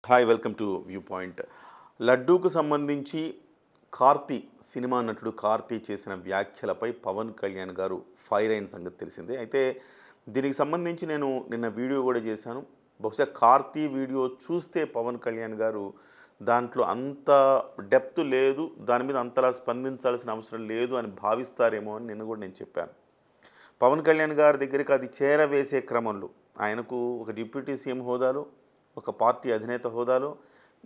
Hi welcome to viewpoint. లడ్డూకు సంబంధించి Karthi cinema నటుడు కార్తీ చేసిన వ్యాఖ్యలపై పవన్ కళ్యాణ్ గారు ఫైర్ అయిన సంగతి తెలిసిందే. అయితే దీనికి సంబంధించి నేను నిన్న వీడియో కూడా చేశాను. బహుశా కార్తీ వీడియో చూస్తే పవన్ కళ్యాణ్ గారు దాంట్లో అంత డెప్త్ లేదు, దాని మీద అంతలా స్పందించాల్సిన అవసరం లేదు అని భావిస్తారేమో అని నిన్న కూడా నేను చెప్పాను. పవన్ కళ్యాణ్ గారి దగ్గరికి అది చేరవేసే క్రమంలో ఆయనకు ఒక డిప్యూటీ సీఎం హోదాలో, ఒక పార్టీ అధినేత హోదాలో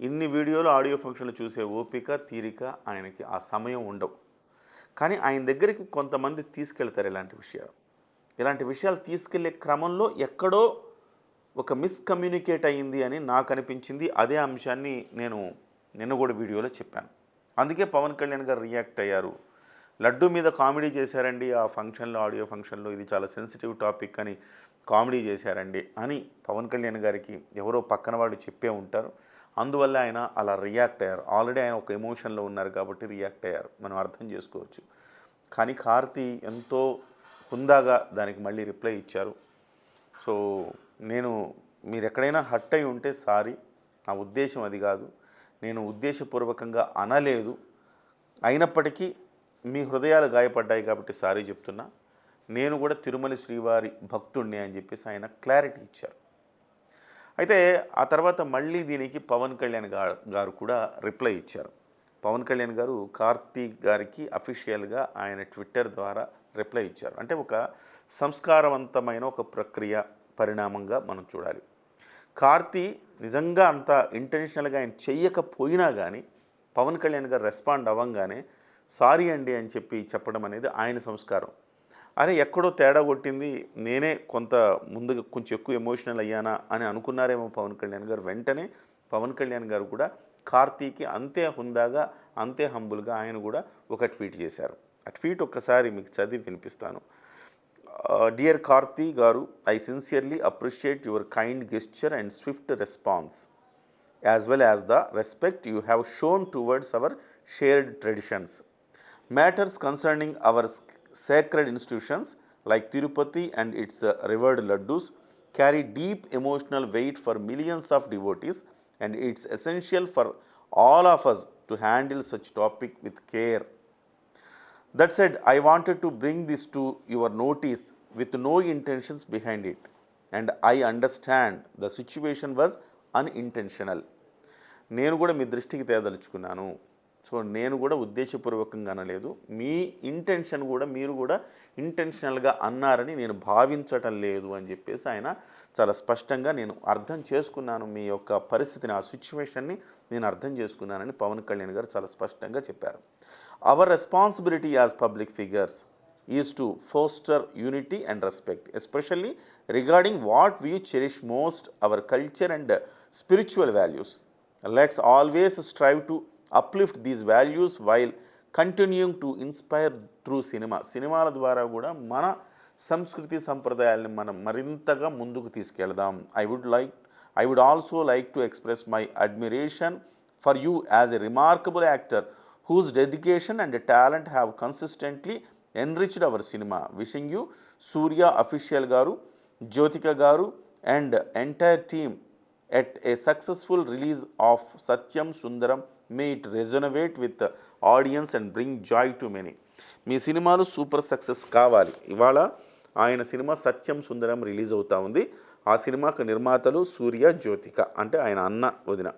ఇన్ని వీడియోలు ఆడియో ఫంక్షన్లు చూసే ఓపిక తీరిక ఆయనకి ఆ సమయం ఉండవు. కానీ ఆయన దగ్గరికి కొంతమంది తీసుకెళ్తారు ఇలాంటి విషయాలు తీసుకెళ్లే క్రమంలో ఎక్కడో ఒక మిస్కమ్యూనికేట్ అయ్యింది అని నాకు అనిపించింది. అదే అంశాన్ని నేను నిన్న కూడా వీడియోలో చెప్పాను. అందుకే పవన్ కళ్యాణ్ గారు రియాక్ట్ అయ్యారు. లడ్డు మీద కామెడీ చేశారండి ఆ ఫంక్షన్లో, ఆడియో ఫంక్షన్లో, ఇది చాలా సెన్సిటివ్ టాపిక్ అని కామెడీ చేశారండి అని పవన్ కళ్యాణ్ గారికి ఎవరో పక్కన వాళ్ళు చెప్పే ఉంటారు. అందువల్ల ఆయన అలా రియాక్ట్ అయ్యారు. ఆల్రెడీ ఆయన ఒక ఎమోషన్లో ఉన్నారు కాబట్టి రియాక్ట్ అయ్యారు, మనం అర్థం చేసుకోవచ్చు. కానీ కార్తీ ఎంతో హుందాగా దానికి మళ్ళీ రిప్లై ఇచ్చారు. సో మీరు ఎక్కడైనా హర్ట్ అయి ఉంటే సారీ, నా ఉద్దేశం అది కాదు, నేను ఉద్దేశపూర్వకంగా అనలేదు, అయినప్పటికీ మీ హృదయాలు గాయపడ్డాయి కాబట్టి సారీ చెప్తున్నా, నేను కూడా తిరుమల శ్రీవారి భక్తుడిని అని చెప్పేసి ఆయన క్లారిటీ ఇచ్చారు. అయితే ఆ తర్వాత మళ్ళీ దీనికి పవన్ కళ్యాణ్ గారు కూడా రిప్లై ఇచ్చారు. పవన్ కళ్యాణ్ గారు కార్తీక్ గారికి అఫీషియల్గా ఆయన ట్విట్టర్ ద్వారా రిప్లై ఇచ్చారు. అంటే ఒక సంస్కారవంతమైన ఒక ప్రక్రియ, పరిణామంగా మనం చూడాలి. కార్తీ నిజంగా అంత ఇంటెన్షనల్గా ఆయన చెయ్యకపోయినా కానీ పవన్ కళ్యాణ్ గారు రెస్పాండ్ అవ్వంగానే సారీ అండి అని చెప్పడం అనేది ఆయన సంస్కారం. అరే ఎక్కడో తేడా కొట్టింది, నేనే కొంత ముందుగా కొంచెం ఎక్కువ ఎమోషనల్ అయ్యానా అని అనుకున్నారేమో పవన్ కళ్యాణ్ గారు. వెంటనే పవన్ కళ్యాణ్ గారు కూడా కార్తీకి అంతే హుందాగా, అంతే హంబుల్గా ఆయన కూడా ఒక ట్వీట్ చేశారు. ఆ ట్వీట్ ఒక్కసారి మీకు చదివి వినిపిస్తాను. డియర్ కార్తీ గారు, I sincerely appreciate your kind gesture and Swift response as well as the respect you have shown towards our shared traditions. Matters concerning our sacred institutions like Tirupati and its revered laddus carry deep emotional weight for millions of devotees, and it's essential for all of us to handle such topic with care. That said, I wanted to bring this to your notice with no intentions behind it, and I understand the situation was unintentional. నేను కూడా మీ దృష్టికి తేదలుచుకున్నాను. So నేను కూడా ఉద్దేశపూర్వకంగా అనలేదు, మీ intention కూడా మీరు కూడా ఇంటెన్షనల్గా అన్నారని నేను భావించటం లేదు అని చెప్పేసి ఆయన చాలా స్పష్టంగా, నేను అర్థం చేసుకున్నాను మీ యొక్క పరిస్థితిని, ఆ సిచ్యువేషన్ని నేను అర్థం చేసుకున్నానని పవన్ కళ్యాణ్ గారు చాలా స్పష్టంగా చెప్పారు. Our responsibility as public figures is to foster unity and respect, especially regarding what we cherish most, our culture and spiritual values. Let's always strive to uplift these values while continuing to inspire through సినిమాల ద్వారా కూడా మన సంస్కృతి సంప్రదాయాలను మనం మరింతగా ముందుకు తీసుకెళ్దాం. I would also like to express my admiration for you as a remarkable actor whose dedication and talent have consistently enriched our cinema. Wishing you, Surya official garu, Jyotika garu and entire team at a successful release of Satyam Sundaram. May it resonate with the audience and bring joy to many. మీ సినిమాలు super success కావాలి. ఇవాళ ఆయన cinema సత్యం సుందరం release అవుతా ఉంది. ఆ సినిమాకు నిర్మాతలు సూర్య, జ్యోతిక, అంటే ఆయన అన్న వదిన.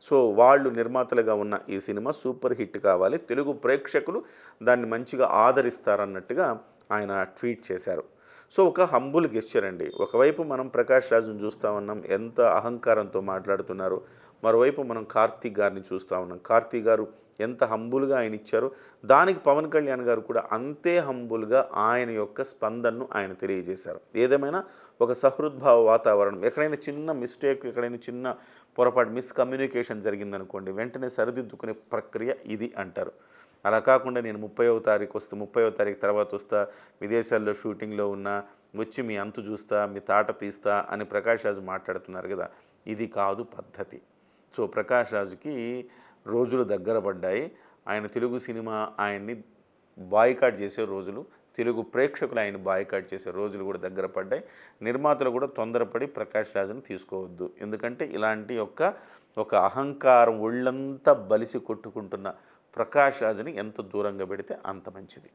సో వాళ్ళు నిర్మాతలుగా ఉన్న ఈ సినిమా సూపర్ హిట్ కావాలి, తెలుగు ప్రేక్షకులు దాన్ని మంచిగా ఆదరిస్తారన్నట్టుగా ఆయన ట్వీట్ చేశారు. సో ఒక హంబుల్ గెస్చర్ అండి. ఒకవైపు మనం ప్రకాష్ రాజును చూస్తూ ఉన్నాం, ఎంత అహంకారంతో మాట్లాడుతున్నారు. మరోవైపు మనం కార్తీక్ గారిని చూస్తూ ఉన్నాం. కార్తీక్ గారు ఎంత హంబుల్గా ఆయన ఇచ్చారు, దానికి పవన్ కళ్యాణ్ గారు కూడా అంతే హంబుల్గా ఆయన యొక్క స్పందనను ఆయన తెలియజేశారు. ఏదేమైనా ఒక సహృద్భావ వాతావరణం, ఎక్కడైనా చిన్న మిస్టేక్, ఎక్కడైనా చిన్న పొరపాటు, మిస్కమ్యూనికేషన్ జరిగిందనుకోండి, వెంటనే సరిదిద్దుకునే ప్రక్రియ ఇది అంటారు. అలా కాకుండా నేను 30వ తారీఖు తర్వాత వస్తా, విదేశాల్లో షూటింగ్లో ఉన్నా, వచ్చి మీ అంతు చూస్తా, మీ తాట తీస్తా అని ప్రకాష్ రాజు మాట్లాడుతున్నారు కదా, ఇది కాదు పద్ధతి. సో ప్రకాష్ రాజుకి రోజులు దగ్గర పడ్డాయి. ఆయన తెలుగు సినిమా ఆయన్ని బాయ్కాట్ చేసే రోజులు, తెలుగు ప్రేక్షకులు ఆయన బాయ్కాట్ చేసే రోజులు కూడా దగ్గర పడ్డాయి. నిర్మాతలు కూడా తొందరపడి ప్రకాష్ రాజ్ని తీసుకోవద్దు. ఎందుకంటే ఇలాంటి ఒక అహంకారం ఒళ్ళంతా బలిసి కొట్టుకుంటున్న ప్రకాష్ రాజ్ని ఎంత దూరంగా పెడితే అంత మంచిది.